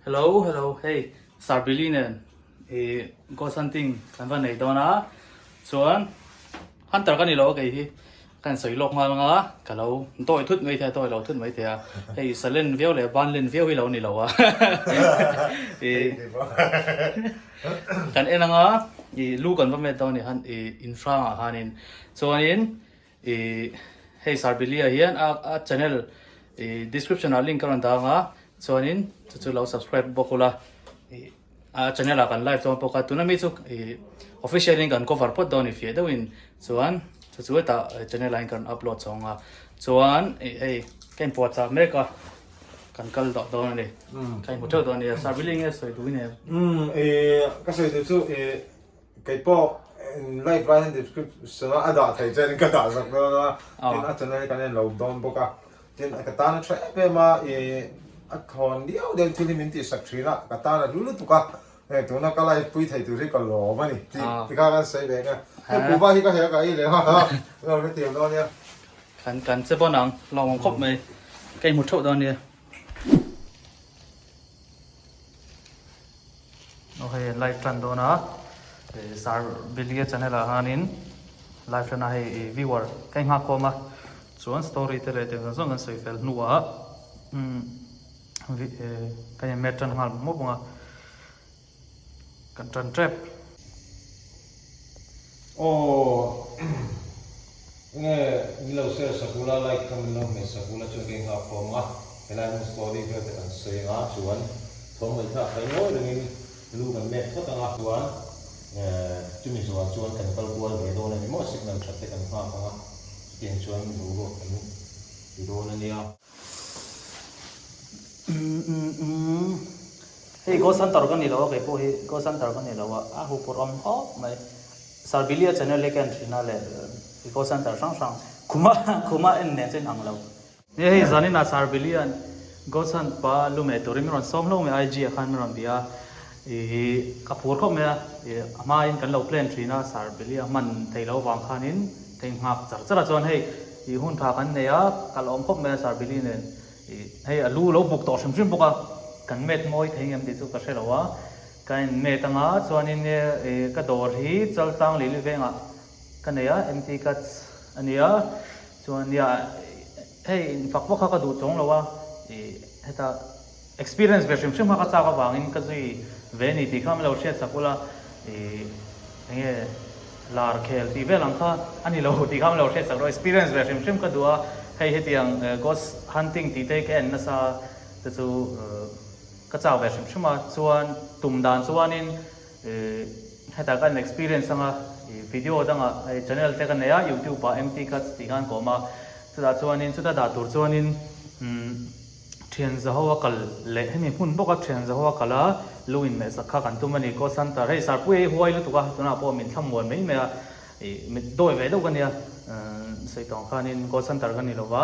Hello, hello, hey, Sarbilinen, go something, kan van nei dona, chuan, han tar kan ni lo ke hi, kan soi lok ngal nga, ka lo, toi thut ngai the toi lo thut mai the, hey, salen veo le ban len veo hi lo ni lo a, kan enanga, lu kan va me don ni han infra hanin, chuanin, hey, Sarbilia hian a channel, description a link kan da nga, chuanin chu lo subscribe bokula a channel a kan live chon poka tuna mi chu official link kan cover pot down if ye dawin chuan chu ta channel line kan upload chonga chuan kan pot cha meka kan kal do don ni kan mo tho don ni sarbiling e soi duin e ka soi tu chu kai po live line description ada thai chen ka da sak na a channel kan lo don boka tin ka ta na tra pe ma a thon dio del thili min ti sak thina ka ta na lulu tu ka tu na ka lai pui thai tu ri ka lo ma ni ti ka kan sei be nga ku ba hi ka he ka i le ha lo me ti do nia kan se bonang long khop mai kan mo tho don ni okay live tran do na sarbilia channel a hanin live tran a viewer kan ha ko ma chuan story te le te zong kan soi fel nuwa cái mẹ trần hoàn một mà cần trần trép nghe như lâu xưa sakula like không lâu mình sakula cho cái ngọc phong á cái này một story về cái sợi ngã chuan thông mình thà phải nói được như lu mình mẹ có tăng ngọc chuan chúng mình chuan cần câu cuốn về đồ này mình mất signal chặt cái cần hoa phong á tiền chuan đủ cái đồ này nha hey go san tar kan ni lo ke po he go san tar kan ni lo a hu por om ho mai sarbilia channel le kan thina le go san tar sang kuma en ne chen ang lo hey zani na sarbilia go san pa lu me torim ron som lo me ig khan ron dia ka por kho me ama in kan lo plan thina sarbilia man thei lo wang khanin thei ngap char chara chon hey I hun pha kan ne ya kal om khop me sarbilia ne hey alu lo buk to shim boka kan met moi thengem ti chu ka hrelowa kan met anga chuanin ka dor hi chaltang li venga kaneya mt cuts ania chuan ya hey fakwa kha ka du chong lowa heta experience version shim ka cha ka wangin ka zui veni ti kham lo shet sakula nge lar khel ti velang kha ani lo ti kham lo shet sakro experience version shim ka duwa hey hetiang ghost hunting ti te ken na sa chu ka chaw ve shima chuan tumdan chuanin heta kan experience anga video danga channel te kan ya youtube pa mt cuts ti kan koma chuda chuanin chuda da tur chuanin thian za hawa kal le hemi hun boka thian za hawa kala luin me sakha kan tumani ko santa rei sar pui huai lu tuka tuna po min thamwon mai me mit doi ve do kan ya sei tong khanin ko santa kan ni lowa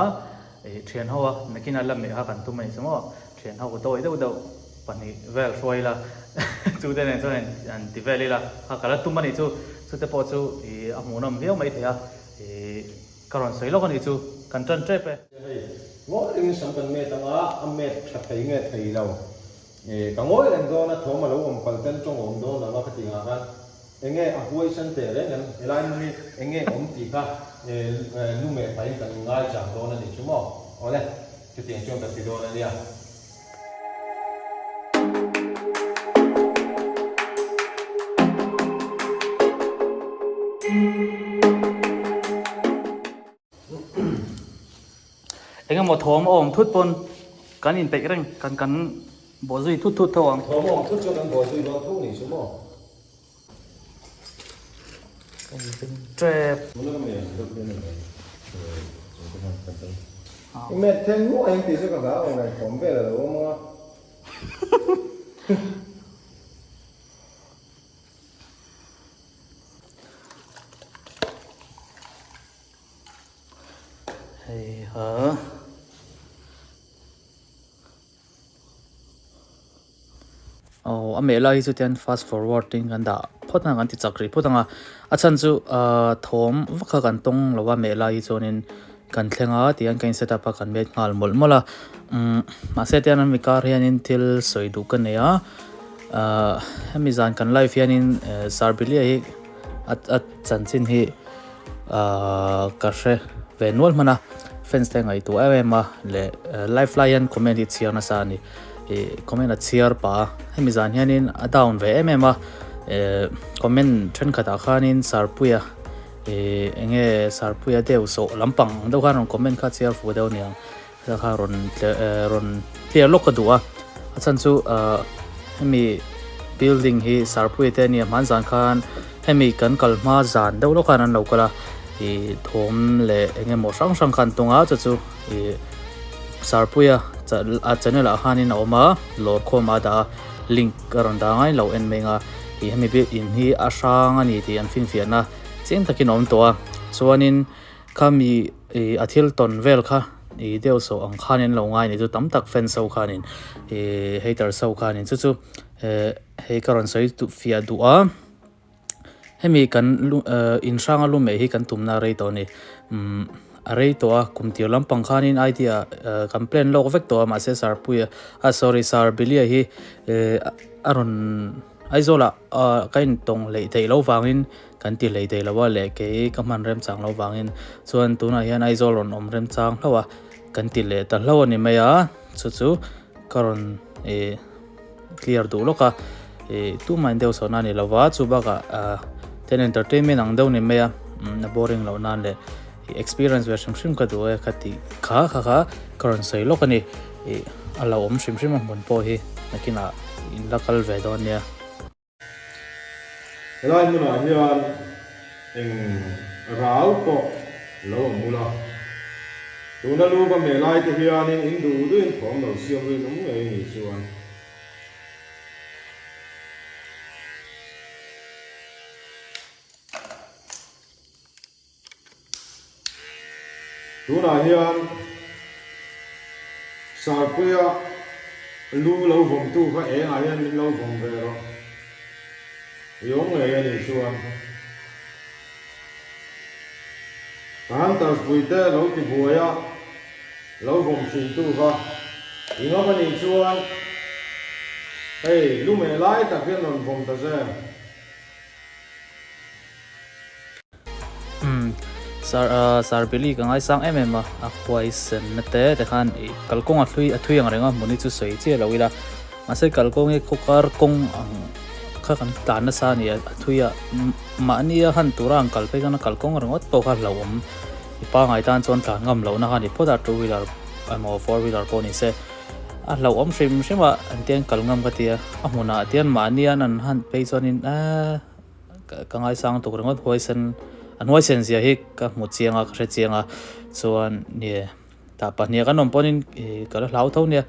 thian hawa nakina lam me ha kan tumai samo thian hawa doi do pani vel soila chu den en chuan an ti velila ha kala tumani chu te po chu amunam veo mai thea karon soilo kan ni chu kan tran trepe ngồi in sắm cần mẹ tanga am mẹ chặt thấy nghe thấy lâu cả ngồi lên đó nó thò mà lâu ông phần tên trong ông đó là nó cái tiếng Hàn anh nghe à quay sân thể đấy nên lại mình anh nghe ông tí cả lúc mẹ phải cần ngay chẳng đó là để chúng mò ở đây cái tiếng trong cái đó là gì à anh em một thom ôm thút pon kan in pe reng kan bo zui thút thawang thò mà thút cho cần bỏ gì đó thút này chúng mò kan pin trap mẹ thêm ngủ anh tí sẽ còn đó ông này cũng về là đúng không hey hả amela hi chu tian fast forwarding kan da photna kan ti chakri photanga achan chu thom vakha kan tong lowa mela hi chonin kan thlenga tian kan setup a kan met ngal mol mola ma se tian an mi kar hianin thil soi du kan neya hemi zan kan live hianin sarbilia hi at chanchin hi ka hre ve nual mana fans te ngai tu ema le live lion comment hi chiana sa ni comment a chiar pa hemi zan hianin a down ve ema comment then khata khanin sarpuya enge sarpuya deu so lampang do khan comment kha chiar fu deu niang kha ron clear lok duwa achan chu hemi building hi sarpuya te ni man zan khan hemi kan kalma zan deu lo khan an lo kala thom le enge mo sang khan tunga chu sarpuya a channel a hanin oma lor khoma da link karon da ngai lo en menga hemi bit in hi a sang ani ti an fin fiana chen takin om to chuanin kami athil ton vel kha deu so ang khanin lo ngai ni chu tam tak fan so khanin hater so khanin chu he karon soi tu fia du a hemi kan in sang alu me hi kan tumna rei to ni arei to a kumtir lampang khanin idea complain log vek to ma se sarpuya sorry sarbilia hi aron aizola kain tong le thei lo wangin kan ti le thei lawa le ke kaman rem chang lo wangin chuan tuna hian aizolon om rem chang hlawa kan ti le ta hlo ni maya chu karon clear du loka tu mind deu so na ni lawa chu baka ten entertainment ang deu ni maya na boring lo nan le experience version shim ka du khati kha karon sei lokani alo om shim mon po hi nakina in local ve don nia Lai muna hian rau ko lo mula tuna lu ka me lai te hian in du du in thom lo siam ri num ngai ni chuan tuna hian sarpuya lu lo vom tu kha hian min lo vom ve ro yong ngai ni chuan hunters buite lo ti buaya lo vom sin tu kha inga mani chuan lu me lai ta hian non vom ta se sarbili ka ngai sang a khwai sen na te khan kalkong a thui ang renga muni chu soi che lo ila ma se kalkong e khokar kong ang kha kan tan na sa ni thuia ma ni han turang kalpe kana kalkong rangot po kha lawom ipa ngai tan chon tlan ngam lo na hani poda two wheeler amo four wheeler po ni se a lawom shim shima an tiang kalngam ka tia a huna tian ma ni an han pe chonin ka ngai sang tu rangot hoisen an hoi sen zia hi ka mu chianga ka hre chianga chuan ni ta pa ni ka nom ponin ka la hlau tho nia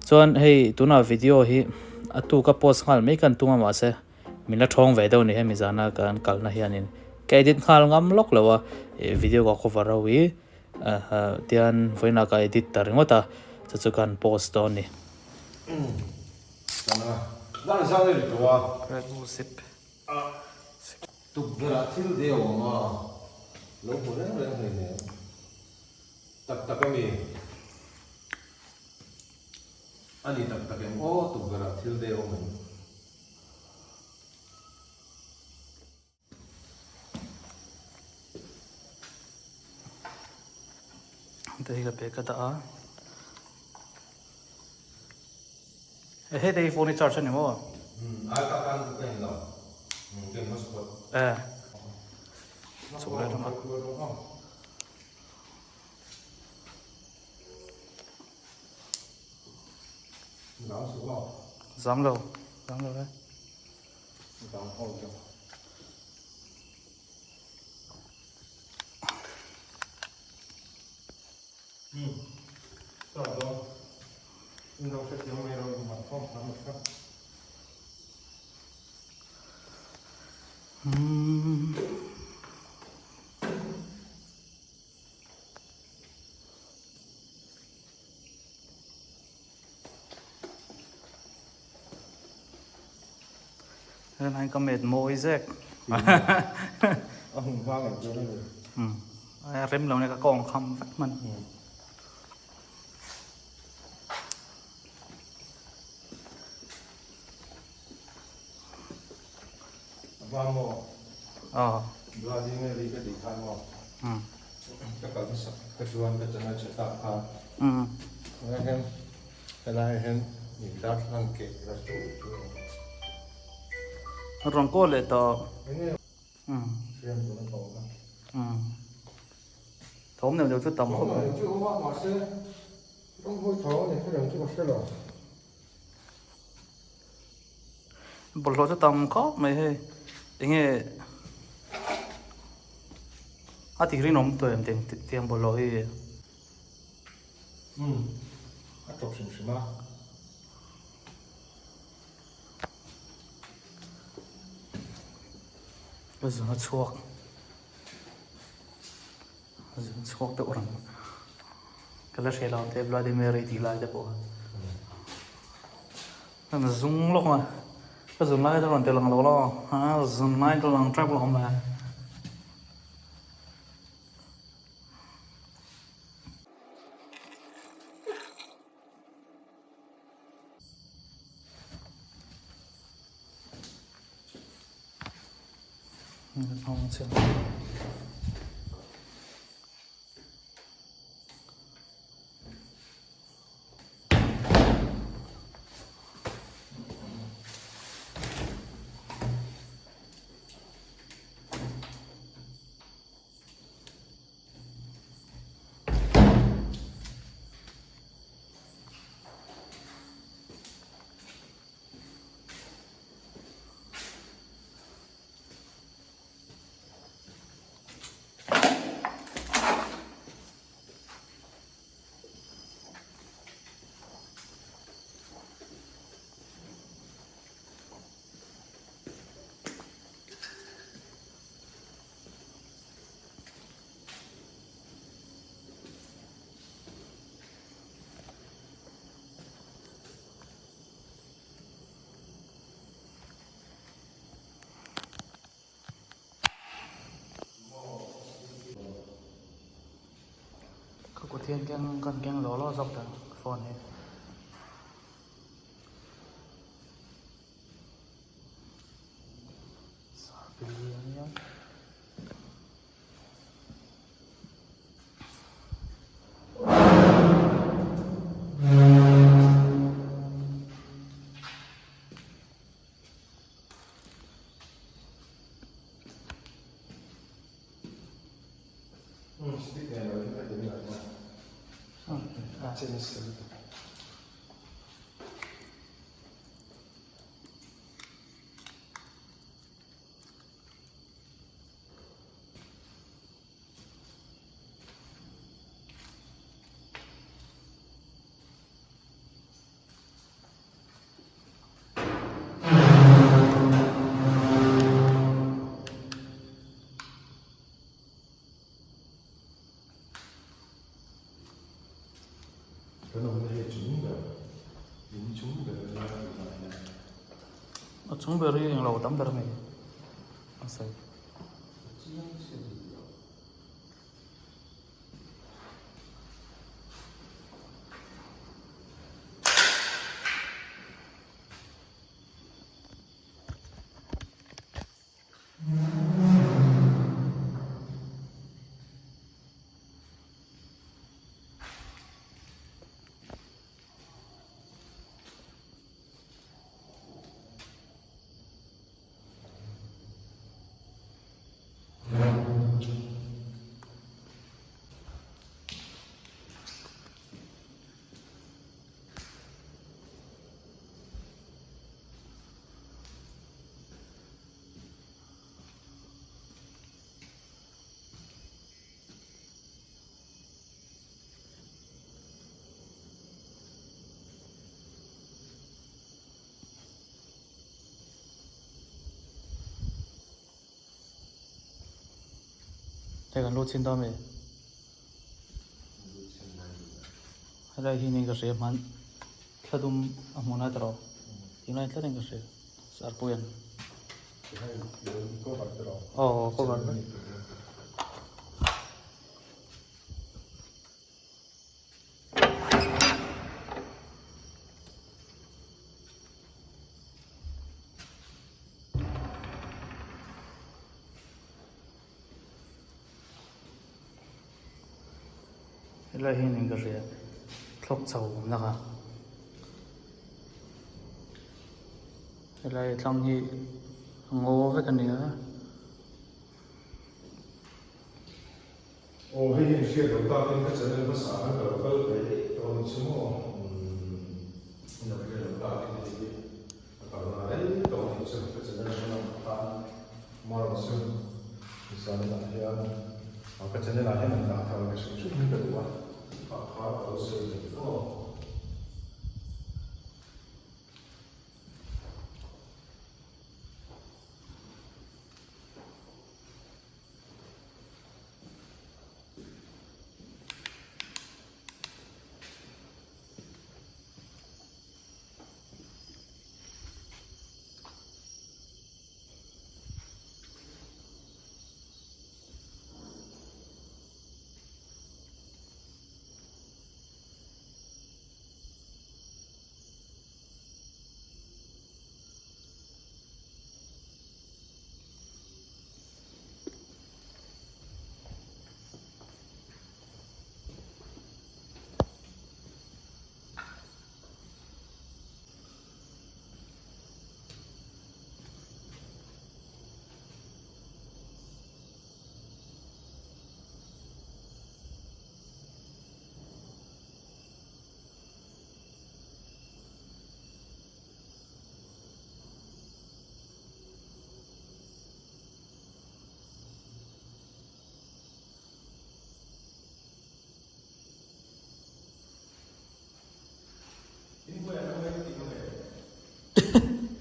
chuan hei tuna video hi atu ka post ngal me kan tunga ma se min la thong ve do ni hemi zana kan kalna hianin ke edit khal ngam lok lawa video ka cover rawi tian voina ka edit tar ngota chu kan post on ni dan sa ni to wa red bull sip tu gra thil de o ma lo ho le ne tak mi ani tak em o tu gra thil de o men đây là bé cái đã hết đây phone charge này mà ai ta kan cái lo cái nó spot số này nó dám đâu đấy nên anh có mệt môi rét Ông hoa cảnh cho nó เร็มเราเนี่ยก็กองคำมัน Vamos, อ๋อ Vladimir Liga di Tamo. อืม Ketuan kecana cetak ha. อืม Kelahin ni dak nangke rastu. รองโก้เลยต่อ Ini อืม siam tu nak tahu kan. อืมถมเนี่ยเดี๋ยวชุดต่ำ Oh, yang tu awak masa orang hoi tahu ni tu yang tu masa lah. บทเราจะต่ำก็ไม่ให้ยังไงอาทิตย์นี้น้องตัวเองเตรียมบทเราให้ Atau sim-simah. ก็จะมาช่วงช่วงตัวorang kalau saya lawan teh Vladimir itu lah je pun kan zoom loh mahก็zoom lah itu orang telang loh loh zoom lah itu orang trap loh mah không xem có thiên keng con keng lo dọc cả phone này Sarbilia Sedikit yang lain tak jadi lagi. Jenis itu. chúng beri yang lo tam beri asal Tekan lu cinta me. Ada ini kerja man, kadum amuna terau. Ini itu yang kerja, sarpuyan. Oh, kau baru. là hình hình cái gì thóc sầu nè cả là trong hi ngô với cái nữa ồ hay những chuyện đầu ta nên cái chân nó sáng hơn đầu cơ cái đầu chúng nó nó cái đầu ta cái còn là đấy đầu thì sẽ cái chân nó ta mà nó sẽ sao là thế cái chân nó là mình đã thao cái sự chút như vậy quá khá ở sự đó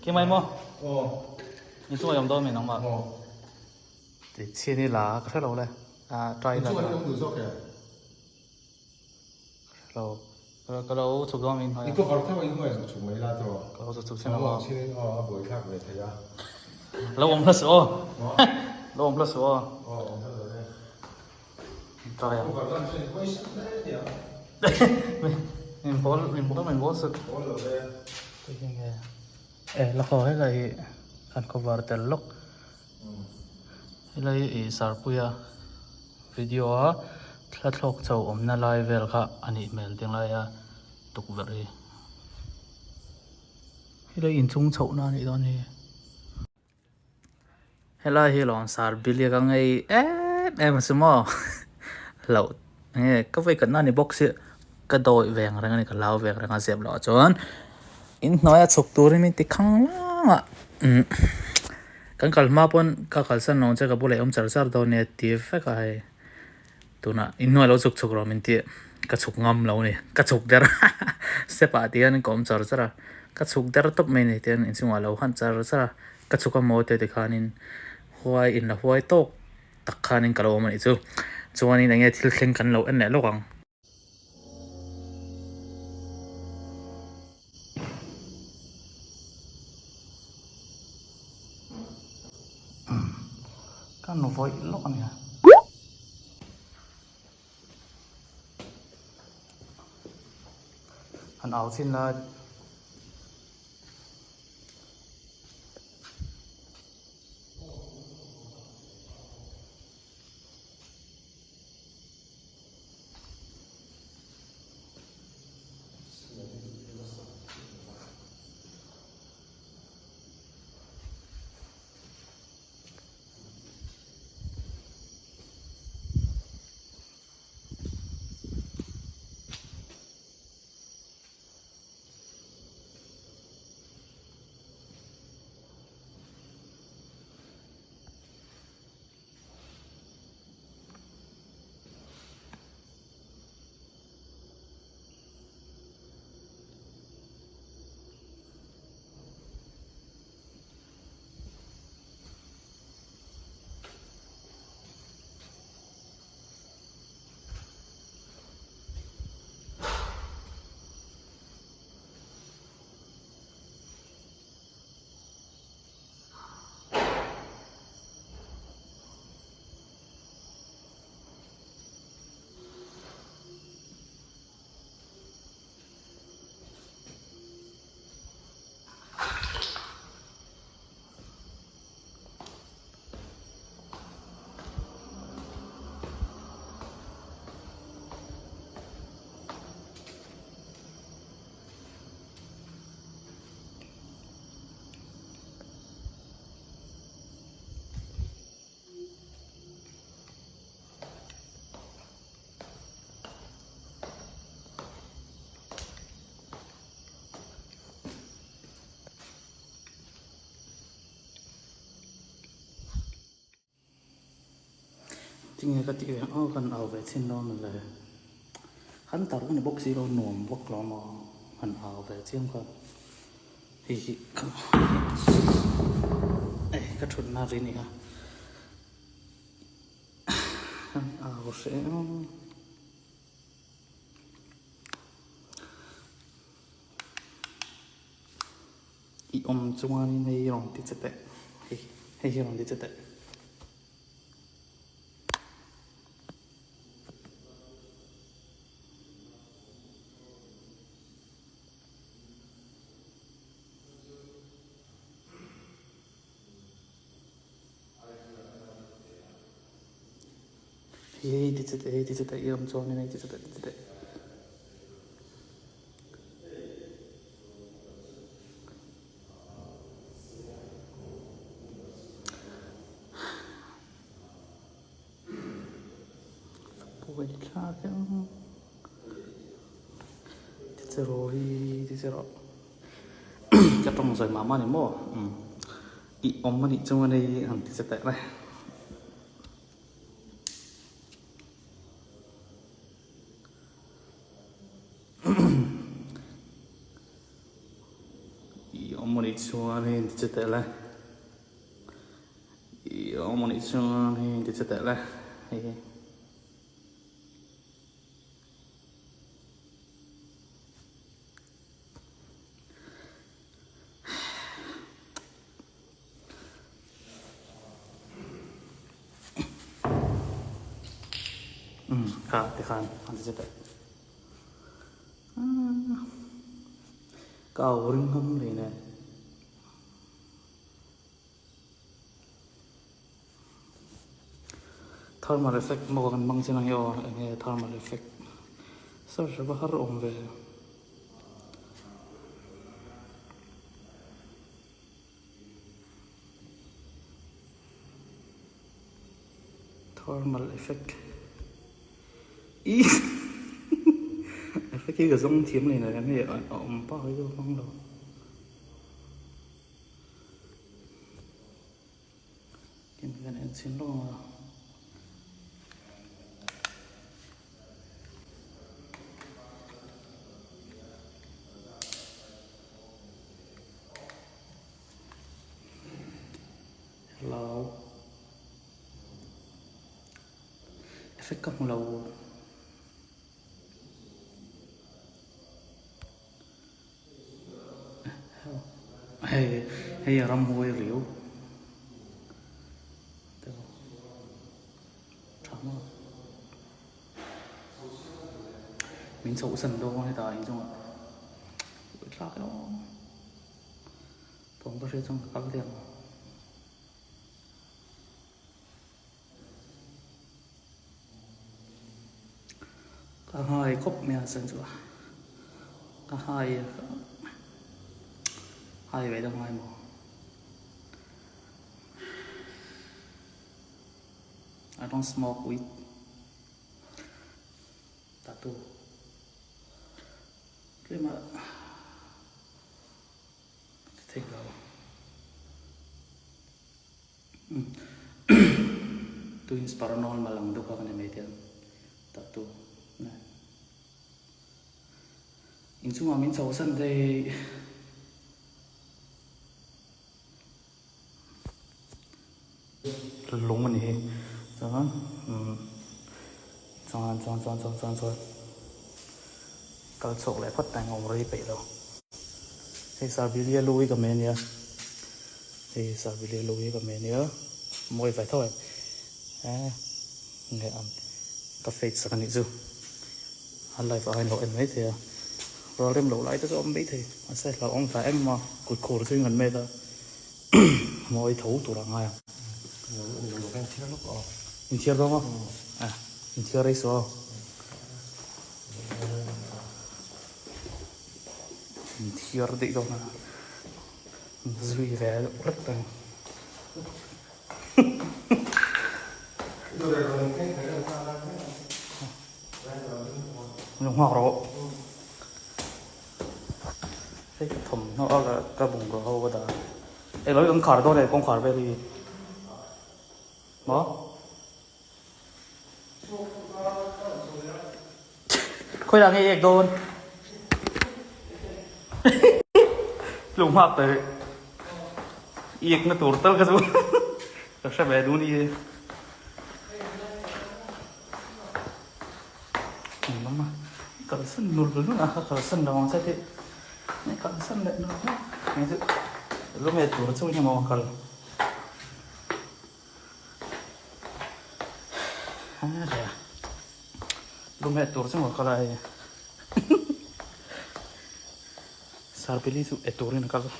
cái máy mò ồ你做用多没弄嘛？ ồ 这切的辣，可是老嘞，啊，摘了， 做那种动作嘅老，个老做多面你係，都好睇應該係從尾啦都個老做先我啦先哦唔會睇唔睇啊老王 plus 哦，老王 plus 哦，哦我睇到咧摘啊，我覺得先可以食咧啲啊mình bố sự 我度咧 cái nghe, là khó hay là ăn cover tel lok, hay là sarpuya video á, là thọc châu na live về cả anh email tiếng lại à, tục vậy, hay là in chung châu na này đó này, hay là hi lòng sarbilia cái ngay em xem mò, lẩu, nghe có phải cái này box cái đội vàng ra này cái lao vàng ra cái dẹp lọ chốn in nói chụpตัวนี่มันติดขังอ่ะกันกัลมาปนก็กัลสันน้องจะกับบุเล่อมจาร์จาร์ตัวเนี่ยตีเฟกไอตัวน่ะอินน้อยเราฉุกเรามันตีกระฉุกงำเราเนี่ยกระฉุกเดร์เสพาตีอันก็อมจาร์จาร์กระฉุกเดร์ตบไม่เนี่ยตีอันอินสิว่าเราหันจาร์จาร์กระฉุกก็โมเตติขานินหัวอินละหัวโตกตักขานินกะเรามันอีจู่วันนี้เนี่ยที่เล่นกันเราอันเนี่ยลูกอ่ะkan nó vội lắm nè hắn áo xin là tiếng cái tiếng gần ao về trên đó mình là hắn tạo cái box zero nuông box lo mà hắn ao về trên con thì cái chuyện nào gì nữa hắn ao sẽ chung anh này rong tít chết hay rong tít chết hey tít chết chung anh này tít chết Ôi cha cái rồi chắc trong rồi mà này mua ông mà đi trong anh đây hẳn thì sẽ tệ này ông mà đi trong anh đây thì sẽ tệ này ông mà đi trong anh đây thì sẽ tệ này thì khan sẽ tệ cao rừng hâm này nè thermal effect mau kan bang sinang yo nghe thermal effect sao sẽ bahar om về thermal effect effect cái giống thiếm này là cái này om bao nhiêu không đâu cái này xin lo hello effect không lâu hay ram huay riu mình sầu sần đâu hay tài trong ạ ra cái đóผมก็ใช้trong các tiền cả hai cốc mẹ sần chưa cả hai vậy đâu hai mà I don't smoke weed tattoo cái mà thích đâu tu paranormal malang do ka na median tattoo na insu amin sa usan de lung man hi đó cho câu số lại phát tài ngầu rồi bị đâu thì sao bị lia lui cái mền nhá thì sao bị lia lui cái mền nhá môi phải thôi nghe ăn cà phê sẵn cái gì anh lại phải nấu ăn mấy thì rồi đem lẩu lại tới cho ông mấy thì sẽ là ông phải em mà cột cổ suy ngẩn mê ta môi thấu tủ đằng hai mình chia đâu không mình chia đây số mình chia đi đâu mà duy vẻ rất là nó hoa rồi cái thùng nó ở cái bụng của hầu đó ấy nói con khởi tôi này con khởi về thì đó khôi là nghe đồn lùng mạc tới nó tụt tao cái số rồi sẽ về đúng đi mama kalau sen nur dulu nah kalau sen dong saya sih ini kalau sen deh nur itu lu mau turun semuanya mau kalau ada lu mau turun semua kalau ya sarpeli itu turin kalau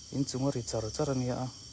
ini cuma ricar-ricar nih ya